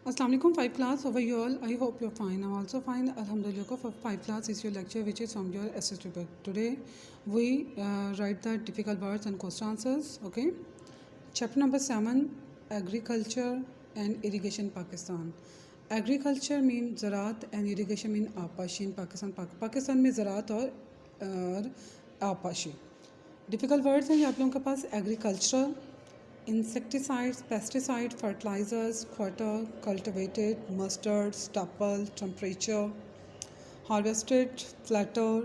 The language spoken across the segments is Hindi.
Assalamu alaikum, 5 class. How are you all? I hope you're fine. I'm also fine. Alhamdulillah. For 5 class is your lecture, which is from your SS book. Today we write the difficult words and question answers. Okay. Chapter number 7: Agriculture and Irrigation, Pakistan. Agriculture means ज़रात and irrigation mean आपाशी in Pakistan. Pakistan में ज़रात और आपाशी. डिफ़िकल्ट वर्ड्स हैं ये आप लोगों के पास. Agricultural, insecticides, pesticides, fertilizers, quarter, cultivated, mustard, stubble, temperature, harvested, flatter,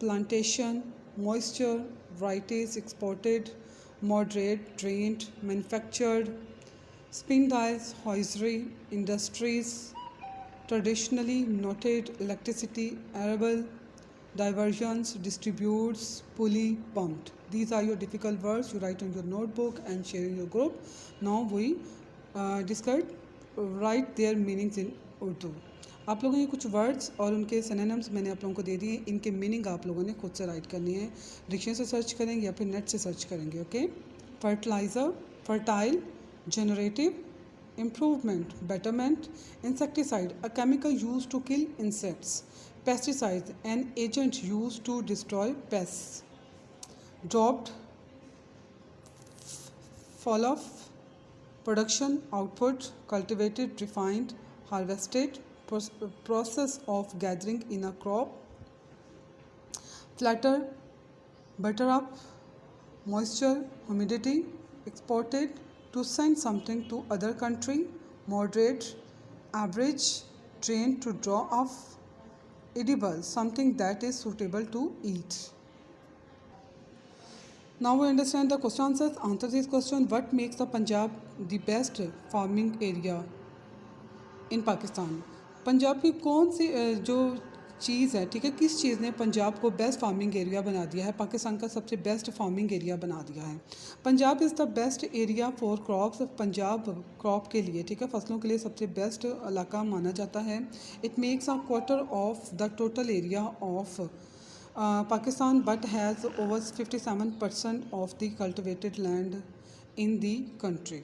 plantation, moisture, varieties, exported, moderate, drained, manufactured, spin dyes, hosiery, industries, traditionally noted, electricity, arable, diversions, distributes, pulley, pumped. These are your difficult words you write on your notebook and share in your group. Now we discuss write their meanings in Urdu. आप लोगों ने कुछ वर्ड्स और उनके सिनोनिम्स मैंने आप लोगों को दे दिए. इनके मीनिंग आप लोगों ने खुद से राइट करनी है. डिक्शनरी से सर्च करेंगे या फिर नेट से सर्च करेंगे. Okay. Fertiliser, fertile, generative, improvement, betterment. Insecticide, a chemical used to kill insects. Pesticides, an agent used to destroy pests. Dropped, fall off, production, output, cultivated, refined, harvested, process of gathering in a crop. Flatter, butter up, moisture, humidity, exported, to send something to other country. Moderate, average, trained, to draw off. Edible, something that is suitable to eat. Now we understand the question answers. Answer this question. What makes the Punjab the best farming area in Pakistan? Punjab की कौन सी जो चीज़ है, ठीक है, किस चीज़ ने पंजाब को बेस्ट फार्मिंग एरिया बना दिया है, पाकिस्तान का सबसे बेस्ट फार्मिंग एरिया बना दिया है. Punjab is the best area for crops. Punjab crop के लिए, ठीक है, फसलों के लिए सबसे बेस्ट इलाका माना जाता है. It makes a quarter of the total area of Pakistan but has over 57% of the cultivated land in the country.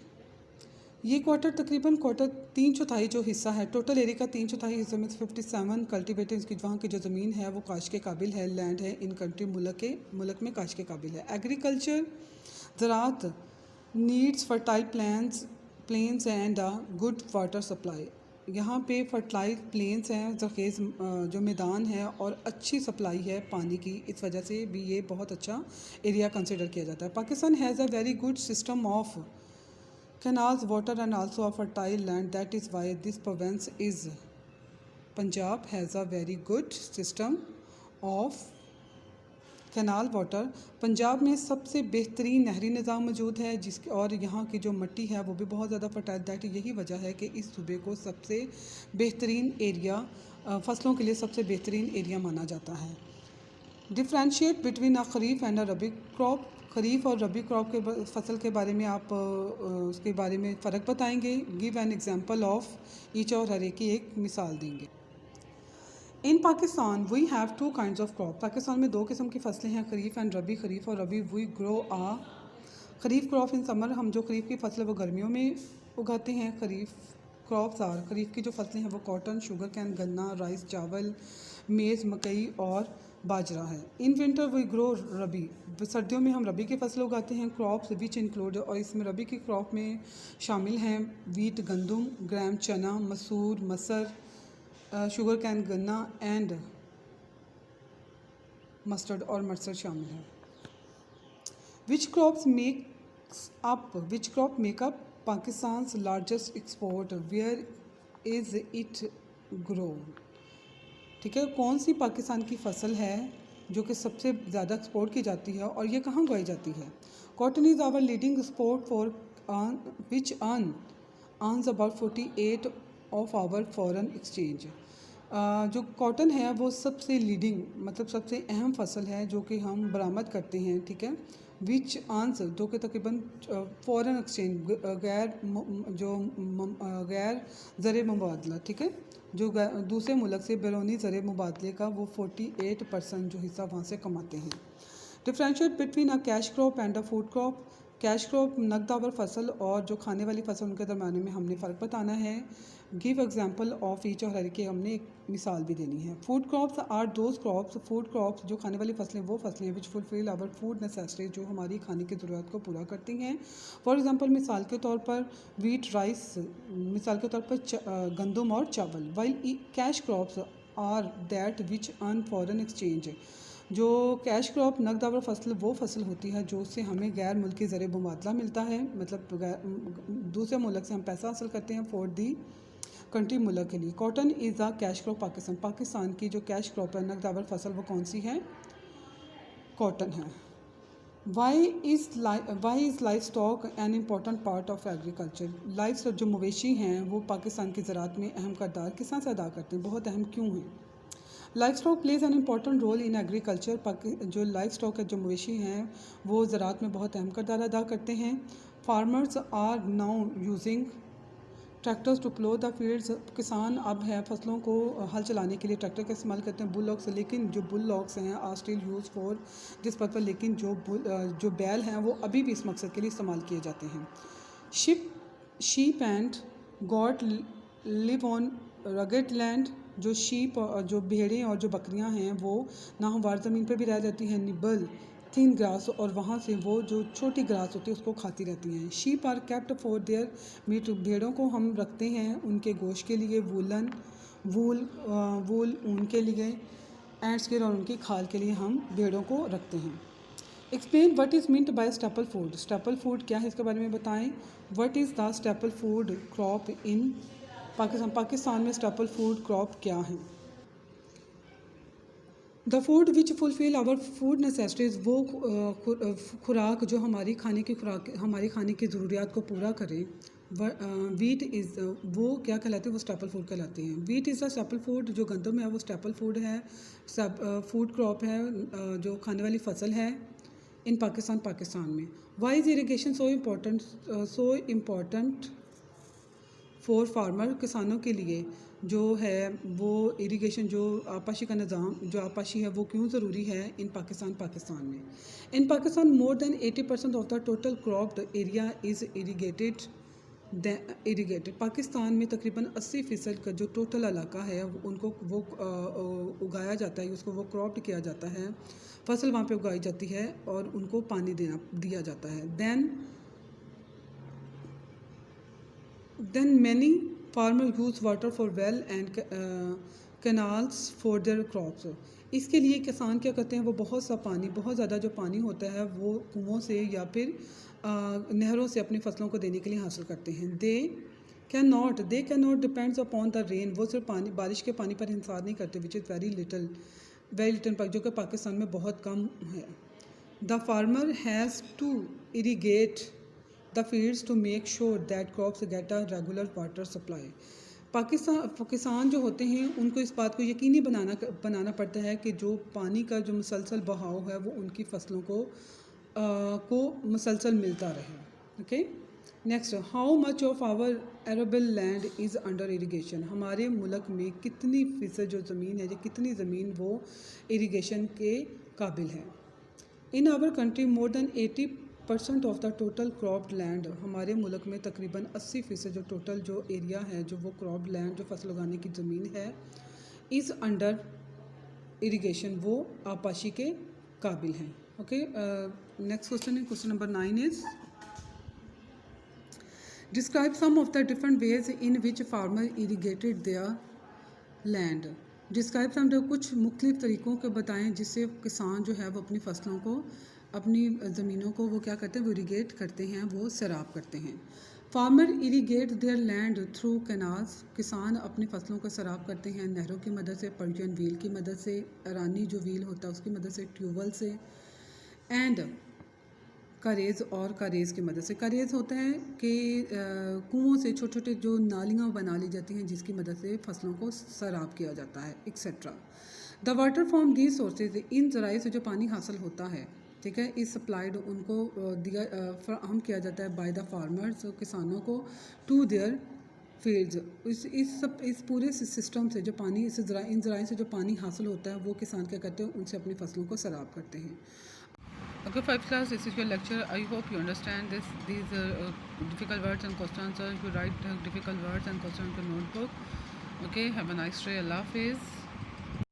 ये क्वार्टर 3/4 जो हिस्सा है टोटल एरिया का, 3/4 हिस्से में 57 कल्टिवेटेड की वहाँ की जो ज़मीन है वो काश के काबिल है, लैंड है इन कंट्री, मुल्क में काश के काबिल है. एग्रीकल्चर, ज़रात needs fertile plains and a good water supply. यहाँ पे फर्टाइल प्लेन्स हैं, ज़रखेज़ जो मैदान है और अच्छी सप्लाई है पानी की, इस वजह से भी ये बहुत अच्छा एरिया कंसिडर किया जाता है. Pakistan has a very good system of canals, water and also a fertile land. That is why this province is Punjab has a very good system of canal water. Punjab में सबसे बेहतरीन नहरी निज़ाम मौजूद है जिसके और यहाँ की जो मिट्टी है वो भी बहुत ज़्यादा फर्टाइल. दैट यही वजह है कि इस सूबे को सबसे बेहतरीन एरिया फसलों के लिए सबसे बेहतरीन एरिया माना जाता है. Differentiate between a kharif and a rabi crop. Kharif और रबी क्रॉप के फसल के बारे में आप उसके बारे में फ़र्क बताएंगे. Give an example of each और हर एक की एक मिसाल देंगे. In Pakistan we have 2 kinds of crop. Pakistan में 2 किस्म की फसलें हैं, खरीफ एंड रबी. खरीफ और rabi. We grow a kharif crop in summer. हम जो खरीफ की फसल है वो गर्मियों में उगाते हैं. खरीफ क्रॉप्स आर खरीफ की जो फसलें हैं वो कॉटन, शुगर कैन, गन्ना, राइस, चावल, मेज़, मकई और बाजरा है. इन विंटर वी ग्रो रबी. सर्दियों में हम रबी की फसल उगाते हैं. क्रॉप्स विच इंक्लूड, और इसमें रबी की क्रॉप में शामिल हैं वीट गंदम, ग्राम चना, मसूर, मसर, शुगर कैन, गन्ना एंड मस्टर्ड और मर्सर शामिल है. Which crop make up Pakistan largest export. Where is it grow. ठीक है, कौन सी पाकिस्तान की फसल है जो कि सबसे ज़्यादा एक्सपोर्ट की जाती है और ये कहाँ उगाई जाती है. Cotton is our leading export for which earns about 48 of our foreign exchange. जो कॉटन है वो सबसे लीडिंग मतलब सबसे अहम फसल है जो कि हम बरामद करते हैं. ठीक है. विच आंस जो कि तकरीबन फॉरेन एक्सचेंज गैर ज़र मुबादला, ठीक है, जो दूसरे मुल्क से बैरूनी ज़र मुबादले का वो 48% जो हिस्सा वहाँ से कमाते हैं. Differentiate between a cash crop and a food crop. Cash crop नकदावर फसल और जो खाने वाली फसल उनके दरम्यान में हमने फ़र्क बताना है। गिव एग्जांपल ऑफ ईच और हर की हमने एक मिसाल भी देनी है। Food crops are those crops, food crops जो खाने वाली फसलें वो फसलें which fulfil our food necessities जो हमारी खाने की ज़रूरत को पूरा करती हैं। फॉर एग्जांपल मिसाल के तौर पर वीट राइस, मिसाल के तौर पर गंदम और चावल। While cash crops are that which earn foreign exchange, जो कैश क्रॉप नकदावर फसल वो फसल होती है जो उससे हमें गैर मुल्की ज़रिए मुबादला मिलता है, मतलब दूसरे मुल्क से हम पैसा हासिल करते हैं फॉर दी कंट्री मुल्क के लिए। Cotton is the cash crop Pakistan, Pakistan की जो कैश क्रॉप है नकदावर फसल वो कौन सी है? कॉटन है। Why is livestock an important part of agriculture, life जो मवेशी हैं वो पाकिस्तान की ज़राअत में अहम किरदार किस तरह से अदा करते हैं, बहुत अहम क्यों हैं? Livestock plays an important role in agriculture, जो लाइफ स्टॉक है जो मवेशी हैं वो ज़राअत में बहुत अहम किरदार अदा करते हैं। Farmers are now using tractors to plough the fields, किसान अब है फसलों को हल चलाने के लिए ट्रैक्टर का इस्तेमाल करते हैं। बुल लॉक्स, लेकिन जो बुल लॉक्स हैं are still use for this purpose, लेकिन जो बैल हैं वो अभी भी इस मकसद के लिए इस्तेमाल किए जाते हैं। Sheep and got live on rugged land, जो शीप जो भेड़ें और जो बकरियां हैं वो नाहमवार ज़मीन पर भी रह जाती हैं। निबल थिन ग्रास, और वहाँ से वो जो छोटी ग्रास होती है उसको खाती रहती हैं। Sheep are kept for their meat, भेड़ों को हम रखते हैं उनके गोश्त के लिए। वूल ऊन के लिए। एंड स्किन, और उनकी खाल के लिए हम भेड़ों को रखते हैं। Explain what is meant by staple food, staple food क्या है इसके बारे में बताएं। What is the staple food crop in Pakistan, Pakistan में स्टेपल फूड क्रॉप क्या है? The food which fulfil our food necessities, वो खुराक जो हमारी खाने की ज़रूरियात को पूरा करे। वीट इज़, वो क्या कहलाते हैं? वो स्टेपल फूड कहलाते हैं। Wheat is the staple food, जो गंदम है वो स्टेपल फूड है, फूड क्रॉप है, जो खाने वाली फसल है इन पाकिस्तान में। Why is irrigation so important for farmer, किसानों के लिए जो है वो इरिगेशन, जो आपाशी का निज़ाम, जो आपाशी है वो क्यों ज़रूरी है इन पाकिस्तान में। In Pakistan more than 80% of the total cropped area is irrigated. Pakistan में तकरीबन 80% का जो टोटल इलाका है उनको वो उगाया जाता है, उसको वो क्रॉप्ड किया जाता है, फसल वहाँ पे उगाई जाती है और उनको पानी दिया जाता है। Then many farmers use water for well and canals for their crops. इसके लिए किसान क्या करते हैं, वो बहुत ज़्यादा जो पानी होता है वो कुओं से या फिर नहरों से अपनी फसलों को देने के लिए हासिल करते हैं। They can not depends upon the rain, वो सिर्फ बारिश के पानी पर इंतज़ार नहीं करते, विच इज़ वेरी लिटल जो कि पाकिस्तान में बहुत कम है। The farmer has to irrigate the fields to make sure that crops get a regular water supply. किसान जो होते हैं उनको इस बात को यकीनी बनाना पड़ता है कि जो पानी का जो मुसलसल बहाव है वो उनकी फसलों को मुसलसल मिलता रहे। Okay, next, how much of our arable land is under irrigation, हमारे मुल्क में कितनी फ़ीसद जो ज़मीन है या कितनी ज़मीन वो इरीगेशन के काबिल है। In our country more than 80% of the total cropped land, हमारे मुल्क में तकरीबन 80% जो टोटल जो एरिया है जो वो क्रॉप्ड लैंड जो फसल उगाने की ज़मीन है इज़ अंडर इरीगेशन, वो आपाशी के काबिल हैं। ओके, नेक्स्ट क्वेश्चन है, question number 9 is describe some of the different ways in which farmer irrigated their land. Describe some, कुछ मुख्तलिफ तरीक़ों के बताएं जिससे किसान जो है वो अपनी फसलों को, अपनी ज़मीनों को वो क्या करते हैं, वो इरीगेट करते हैं, वो सैराब करते हैं। Farmer irrigate there land through canals, किसान अपनी फसलों को सैराब करते हैं नहरों की मदद से, पर्शियन व्हील की मदद से, ईरानी जो व्हील होता है उसकी मदद से, ट्यूबवेल से, एंड कारेज़ की मदद से। कारेज़ होता है कि कुओं से छोटे छोटे जो नालियाँ बना ली जाती हैं जिसकी मदद से फसलों को सैराब किया जाता है, etcetera. The water from these sources, इन ज़राए से जो पानी हासिल होता है, ठीक है, इस सप्लाइड उनको हम किया जाता है बाय द फार्मर्स, किसानों को, टू देयर फील्ड्स। इस पूरे सिस्टम से जो पानी इन ज़राए से जो पानी हासिल होता है वो किसान क्या करते हैं, उनसे अपनी फसलों को सैराब करते हैं। Okay, 5th class, this is your lecture. I hope you understand this. These difficult words and question answers. You write difficult words and question on your notebook. Okay, have a nice day. Allah Hafiz.